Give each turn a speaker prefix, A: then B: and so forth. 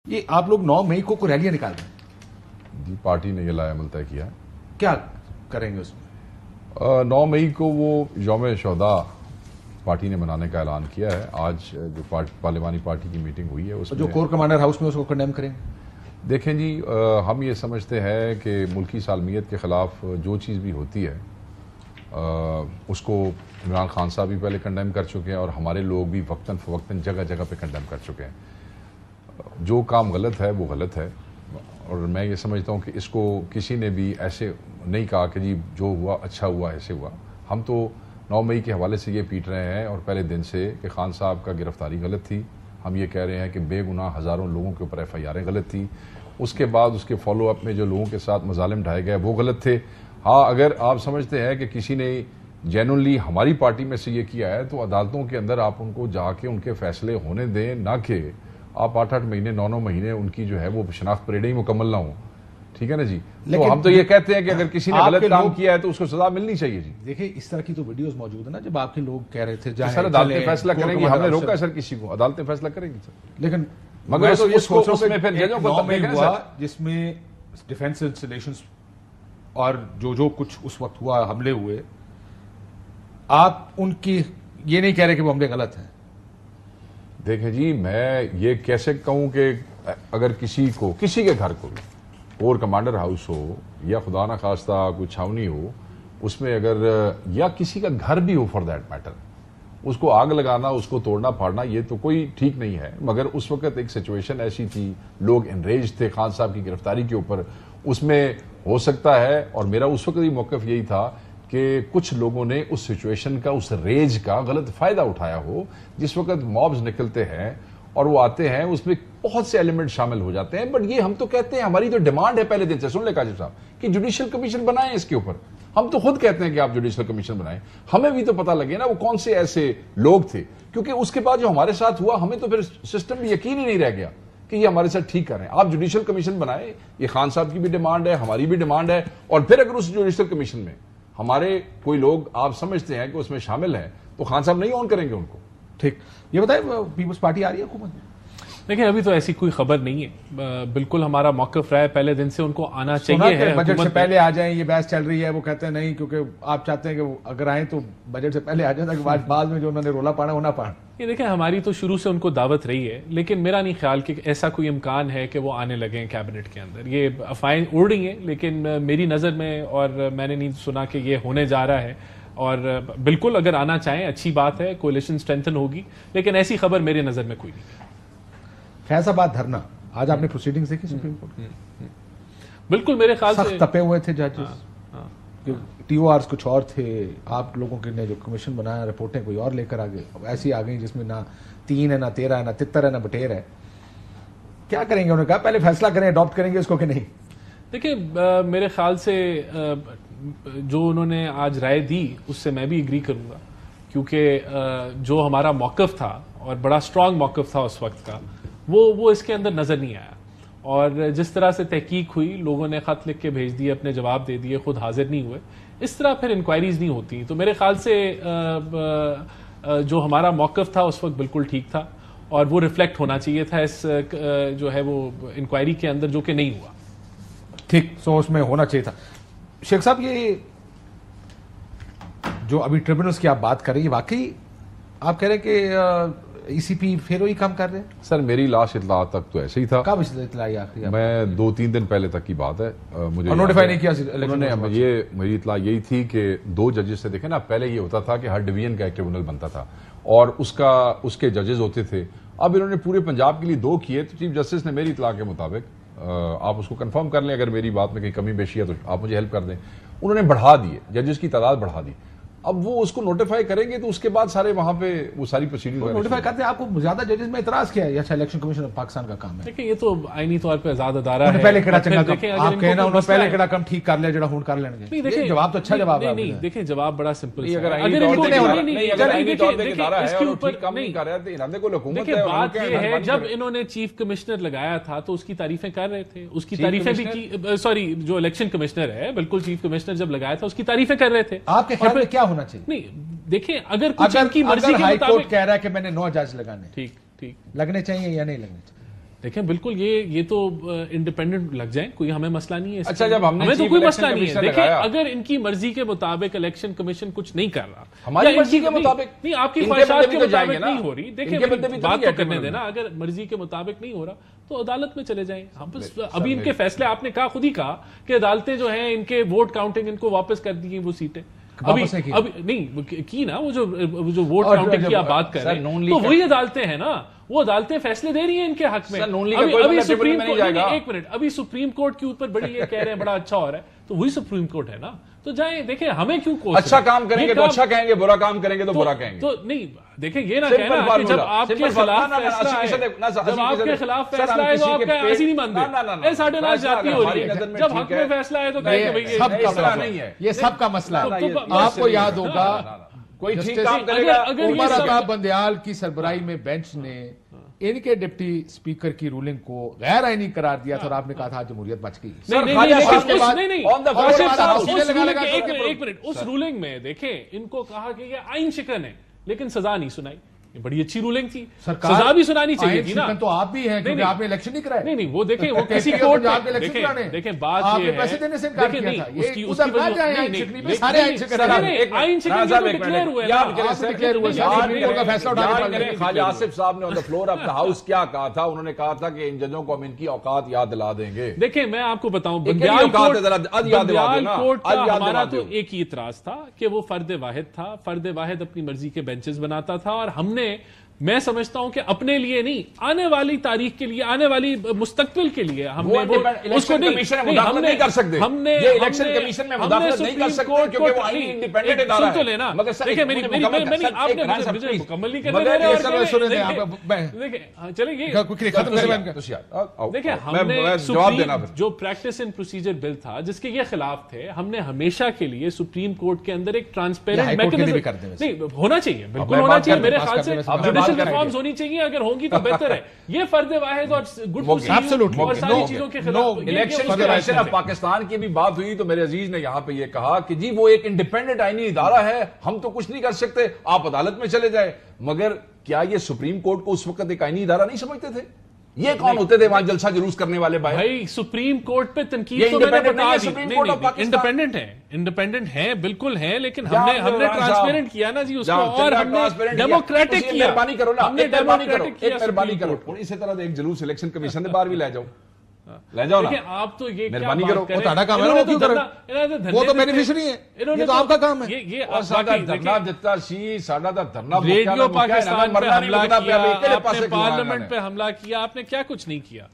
A: یہ آپ لوگ 9 مئی کو ریلیاں نکال رہے ہیں
B: جی، پارٹی نے یہ لائے عمل طے کیا ہے.
A: کیا کریں گے اس میں؟
B: 9 مئی کو وہ یوم شہداء پارٹی نے منانے کا اعلان کیا ہے. آج جو پارلیمانی پارٹی کی میٹنگ ہوئی ہے اس
A: جو
B: میں
A: کور کمانڈر ہاؤس میں اس کو کنڈیم کریں گے.
B: دیکھیں جی، ہم یہ سمجھتے ہیں کہ ملکی سالمیت کے خلاف جو چیز بھی ہوتی ہے اس کو عمران خان صاحب بھی پہلے کنڈیم کر چکے ہیں اور ہمارے لوگ بھی وقتاً فوقتاً جگہ جگہ پہ کنڈیم کر چکے ہیں. جو کام غلط ہے وہ غلط ہے، اور میں یہ سمجھتا ہوں کہ اس کو کسی نے بھی ایسے نہیں کہا کہ جی جو ہوا اچھا ہوا ایسے ہوا. ہم تو 9 مئی کے حوالے سے یہ پیٹ رہے ہیں اور پہلے دن سے کہ خان صاحب کا گرفتاری غلط تھی. ہم یہ کہہ رہے ہیں کہ بے گناہ ہزاروں لوگوں کے اوپر ایف آئی آریں غلط تھی. اس کے بعد اس کے فالو اپ میں جو لوگوں کے ساتھ مظالم ڈھائے گئے وہ غلط تھے. ہاں، اگر آپ سمجھتے ہیں کہ کسی نے جینونلی ہماری پارٹی میں سے یہ کیا ہے تو عدالتوں کے اندر آپ ان کو جا کے ان کے فیصلے ہونے دیں، نہ کہ آپ 8 مہینے 9 مہینے ان کی جو ہے وہ شناخت پریڈیں ہی مکمل نہ ہوں. ٹھیک ہے نا جی؟ تو ہم تو یہ کہتے ہیں کہ اگر کسی نے غلط کام کیا ہے تو اس کو سزا ملنی چاہیے. جی
A: دیکھیں، اس طرح کی تو ویڈیوز موجود ہیں نا جب آپ کے لوگ کہہ رہے تھے
B: سر عدالتیں فیصلہ کریں گی. ہم نے روکا ہے سر کسی کو، عدالتیں فیصلہ کریں گی سر.
A: لیکن
B: مگر اس میں پھر ججوں کو
A: ہوا جس میں ڈیفینس انسٹالیشنز اور جو کچھ اس وقت ہوا، حملے ہوئے، آپ ان کی یہ نہیں کہہ رہے کہ وہ حملے غلط ہیں.
B: دیکھیں جی، میں یہ کیسے کہوں کہ اگر کسی کے گھر کو بھی کور کمانڈر ہاؤس ہو یا خدا نہ خواستہ کوئی چھاونی ہو، اس میں اگر یا کسی کا گھر بھی ہو فار دیٹ میٹر، اس کو آگ لگانا، اس کو توڑنا پھاڑنا، یہ تو کوئی ٹھیک نہیں ہے. مگر اس وقت ایک سچویشن ایسی تھی، لوگ انریج تھے خان صاحب کی گرفتاری کے اوپر. اس میں ہو سکتا ہے، اور میرا اس وقت ہی موقف یہی تھا کہ کچھ لوگوں نے اس سچویشن کا، اس ریج کا غلط فائدہ اٹھایا ہو. جس وقت مابز نکلتے ہیں اور وہ آتے ہیں، اس میں بہت سے ایلیمنٹ شامل ہو جاتے ہیں. بٹ یہ ہم تو کہتے ہیں، ہماری تو ڈیمانڈ ہے پہلے دن سے، سن لے کاجب صاحب، کہ جوڈیشل کمیشن بنائیں اس کے اوپر. ہم تو خود کہتے ہیں کہ آپ جوڈیشل کمیشن بنائیں. ہمیں بھی تو پتہ لگے نا وہ کون سے ایسے لوگ تھے، کیونکہ اس کے بعد جو ہمارے ساتھ ہوا ہمیں تو پھر سسٹم بھی یقین ہی نہیں رہ گیا کہ یہ ہمارے ساتھ ٹھیک کر رہے ہیں. آپ جوڈیشل کمیشن بنائیں، یہ خان صاحب کی بھی ڈیمانڈ ہے، ہماری بھی ڈیمانڈ ہے. اور پھر اگر اس جوڈیشل کمیشن میں ہمارے کوئی لوگ آپ سمجھتے ہیں کہ اس میں شامل ہیں تو خان صاحب نہیں آن کریں گے ان کو.
A: ٹھیک، یہ بتائیں پیپلز پارٹی آ رہی ہے حکومت میں؟
C: دیکھیں، ابھی تو ایسی کوئی خبر نہیں ہے. بالکل ہمارا موقف رہا ہے پہلے دن سے، ان کو آنا چاہیے ہے.
A: بجٹ سے پہلے آ جائیں، یہ بحث چل رہی ہے. وہ کہتے ہیں نہیں، کیونکہ آپ چاہتے ہیں کہ اگر آئیں تو بجٹ سے پہلے آ جائیں تاکہ بعد میں جو انہوں نے رولا پانا وہ نہ پانا.
C: یہ دیکھیں، ہماری تو شروع سے ان کو دعوت رہی ہے، لیکن میرا نہیں خیال کہ ایسا کوئی امکان ہے کہ وہ آنے لگیں کیبنٹ کے اندر. یہ افواہیں اڑ رہی ہیں، لیکن میری نظر میں، اور میں نے نہیں سنا کہ یہ ہونے جا رہا ہے. اور بالکل اگر آنا چاہیں اچھی بات ہے، کولیشن اسٹرینتھن ہوگی، لیکن ایسی خبر میرے نظر میں کوئی نہیں.
A: فیض آباد دھرنا، آج آپ نے پروسیڈنگز دیکھی سپریم کورٹ؟
C: بالکل میرے خیال سے
A: سخت تپے ہوئے تھے ججز. ٹی او آرز کچھ اور تھے، آپ لوگوں کے نے جو کمیشن بنایا رپورٹیں کوئی اور لے کر آگے ایسی آ گئی جس میں نہ 3 ہے، نہ 13 ہے، نہ 73 ہے، نہ بٹیر ہے. کیا کریں گے؟ انہوں نے کہا پہلے فیصلہ کریں، اڈاپٹ کریں گے اس کو کہ نہیں.
C: دیکھیں، میرے خیال سے جو انہوں نے آج رائے دی اس سے میں بھی اگری کروں گا، کیونکہ جو ہمارا موقف تھا اور بڑا سٹرانگ موقف تھا اس وقت کا، وہ اس کے اندر نظر نہیں آیا. اور جس طرح سے تحقیق ہوئی، لوگوں نے خط لکھ کے بھیج دیے، اپنے جواب دے دیے، خود حاضر نہیں ہوئے. اس طرح پھر انکوائریز نہیں ہوتی. تو میرے خیال سے جو ہمارا موقف تھا اس وقت بالکل ٹھیک تھا، اور وہ ریفلیکٹ ہونا چاہیے تھا اس جو ہے وہ انکوائری کے اندر، جو کہ نہیں ہوا.
A: ٹھیک، سو اس میں ہونا چاہیے تھا. شیخ صاحب، یہ جو ابھی ٹریبونلز کی آپ بات کر رہی ہیں، واقعی آپ کہہ رہے ہیں کہ ای سی پی پھر وہی کام کر رہے ہیں؟
B: سر میری لاسٹ اطلاع تک تو ایسے ہی تھا.
A: کب اطلاع آخری؟
B: میں 2-3 دن پہلے تک کی بات ہے. مجھے
A: نوٹیفائی نہیں کیا
B: انہوں نے. میری اطلاع یہی تھی کہ 2 ججز سے، دیکھیں نا، پہلے یہ ہوتا تھا کہ ہر ڈویژن کا ایک ٹریبونل بنتا تھا اور اس کے ججز ہوتے تھے. اب انہوں نے پورے پنجاب کے لیے 2 کیے. تو چیف جسٹس نے میری اطلاع کے مطابق، آپ اس کو کنفرم کر لیں اگر میری بات میں کہیں کمی بیشی ہے تو آپ مجھے ہیلپ کر دیں، انہوں نے بڑھا دیے، ججز کی تعداد بڑھا دی. اب وہ اس کو نوٹیفائی کریں گے تو اس کے بعد سارے وہاں پہ وہ ساری پروسیڈنگ
A: نوٹیفائی کرتے ہیں. آپ کو زیادہ ججز میں اعتراض کیا ہے؟ اچھا، الیکشن کمیشن آف پاکستان کا کام ہے.
C: دیکھیں، یہ تو آئینی طور پہ آزاد ادارہ ہے.
A: پہلے کیڑا چنگا کام آپ کہنا، انہوں نے پہلے کیڑا کام ٹھیک کر لیا جڑا ہون کر لیں گے. یہ جواب تو اچھا جواب ہے.
C: نہیں، دیکھیں، جواب بڑا سمپل ہے.
B: اگر
C: آئینی طور پہ ادارہ
B: ہے اور ٹھیک کام نہیں کر رہا ہے تو ارادے کو حکومت ہے.
C: بات یہ ہے، جب انہوں نے چیف کمشنر لگایا تھا تو اس کی تعریفیں کر رہے تھے، اس کی تعریفیں بھی کی. سوری، جو الیکشن کمشنر ہے، بالکل چیف کمشنر جب لگایا تھا اس کی تعریفیں کر رہے تھے.
A: آپ کے خیال میں کیا ہونا چاہیے؟
C: نہیں، دیکھیں، اگر کچھ ان کی مرضی کے
A: ہائی
C: مطابق
A: کورٹ کہہ رہا ہے کہ میں نے 9 جج لگانے،
C: ٹھیک
A: لگنے چاہیے یا نہیں لگنے چاہیے؟
C: دیکھیں بالکل یہ تو انڈیپینڈنٹ لگ جائیں, کوئی ہمیں مسئلہ نہیں ہے.
B: اچھا جب ہمیں
C: تو کوئی مسئلہ نہیں ہے. دیکھیں اگر ان کی مرضی کے مطابق الیکشن کمیشن کچھ نہیں کر رہا,
B: ہماری مرضی کے مطابق
C: نہیں, آپ کی خواہشات کے مطابق نہیں ہو رہی, دیکھیں بات تو کرنے دینا. اگر مرضی کے مطابق نہیں ہو رہا تو عدالت میں چلے جائیں. ہم بس ابھی ان کے فیصلے, آپ نے کہا خود ہی کہا کہ عدالتیں جو ہیں ان کے ووٹ کاؤنٹنگ ان کو واپس کر دی ہیں وہ سیٹیں. ابھی نہیں کی نا, وہ جو ووٹ کاؤنٹنگ کی آپ بات کر رہے ہیں تو وہی عدالتیں ہیں نا, وہ عدالتیں فیصلے دے رہی ہیں ان کے حق میں. ابھی سپریم کورٹ, ایک منٹ, ابھی سپریم کورٹ کے اوپر بڑی یہ کہہ رہے ہیں بڑا اچھا ہو رہا ہے, تو وہی سپریم کورٹ ہے نا, تو جائیں دیکھیں. ہمیں کیوں
B: اچھا کام کریں گے تو اچھا کہیں گے, برا کام کریں گے تو برا کہیں گے.
C: تو نہیں دیکھیں یہ نہ کہنا کہ جب آپ کے خلاف فیصلہ ہے تو آپ کا ایسی نہیں مانتے, ساڑھے ناز جاتی ہو رہی ہے. جب حق میں فیصلہ ہے تو
A: یہ سب کا مسئلہ ہے. آپ کو یاد ہوگا
B: کوئی ٹھیک کام کرے گا.
A: عمر عطا بندیال کی سربراہی میں بینچ نے ان کے ڈپٹی اسپیکر کی رولنگ کو غیر آئینی قرار دیا تھا اور آپ نے کہا تھا جمہوریت بچ گئی.
C: ایک منٹ, اس رولنگ میں دیکھیں ان کو کہا کہ یہ آئین شکن ہے لیکن سزا نہیں سنائی. یہ بڑی اچھی رولنگ تھی, سزا بھی سنانی چاہیے تھی نا.
A: تو آپ بھی ہیں کیونکہ آپ نے الیکشن نہیں کرائے.
C: نہیں وہ دیکھیں وہ کسی کورٹ دیکھیں بات یہ ہے,
B: خواجہ آصف صاحب نے آن دی فلور آف دا ہاؤس کیا کہا تھا, انہوں نے کہا تھا کہ ان ججوں کو ہم ان کی اوقات یاد دلا دیں گے.
C: دیکھیں میں آپ کو بتاؤں, بندیال کورٹ کا ہمارا تو ایک ہی اعتراض تھا کہ وہ فرد واحد تھا, فرد واحد اپنی مرضی کے بینچز بناتا تھا, اور ہم نے, میں سمجھتا ہوں کہ اپنے لیے نہیں, آنے والی تاریخ کے لیے, آنے والی مستقبل کے لیے ہم نے اس کو
B: نہیں کر سکتے.
C: ہم نے
B: الیکشن کمیشن میں مداخلت نہیں کر سکتے کیونکہ وہ آئینی انڈیپینڈنٹ ادارہ ہے.
C: سن تو لینا, دیکھیں آپ نے مجھے مکمل نہیں کرنے دیکھیں ہم نے جو پریکٹس اینڈ پروسیجر بل تھا جس کے یہ خلاف تھے, ہم نے ہمیشہ کے لیے سپریم کورٹ کے اندر ایک ٹرانسپیرنٹ میکینزم نہیں ہونا چاہیے, بالکل ہونا چاہیے. میرے خیال سے جوڈیشل ریفارمز ہونی چاہیے, اگر ہوں گی تو بہتر ہے. یہ فرد واحد اور گڈ پروسیجر اور ساری چیزوں کے خلاف
B: الیکشن کمیشن آف پاکستان کی بھی بات ہوئی تو میرے عزیز نے یہاں پہ یہ کہا کہ جی وہ ایک انڈیپینڈنٹ آئینی ادارہ ہے, ہم تو کچھ نہیں کر سکتے, آپ عدالت میں چلے جائیں. مگر کیا یہ سپریم کورٹ کو اس وقت ایک آئینی ادارہ نہیں سمجھتے تھے؟ یہ کون ہوتے تھے وہاں جلسہ جلوس کرنے والے
C: بھائی؟ سپریم کورٹ پہ تنقید تو میں نے بتا دی, انڈیپینڈنٹ ہے, انڈیپینڈنٹ ہیں, بالکل ہیں, لیکن ہم نے ٹرانسپیرنٹ کیا نا جی اس کو, اور ہم نے ڈیموکریٹک کیا.
B: مہربانی کرو نا, مہربانی کرو, اسی طرح ایک جلوس الیکشن کمیشن نے باہر بھی لے جاؤ, لے جاؤ نا.
C: آپ تو یہ
B: مہربانی کرو,
A: وہ تہاڈا کام ہے, وہ تو بینیفیشری ہے, یہ تو آپ کا کام ہے.
B: یہ دھرنا جتا سی ساڈا دا دھرنا
C: ریڈیو پاکستان پہ حملہ کیا, آپ نے پارلیمنٹ پہ حملہ کیا, آپ نے کیا کچھ نہیں کیا.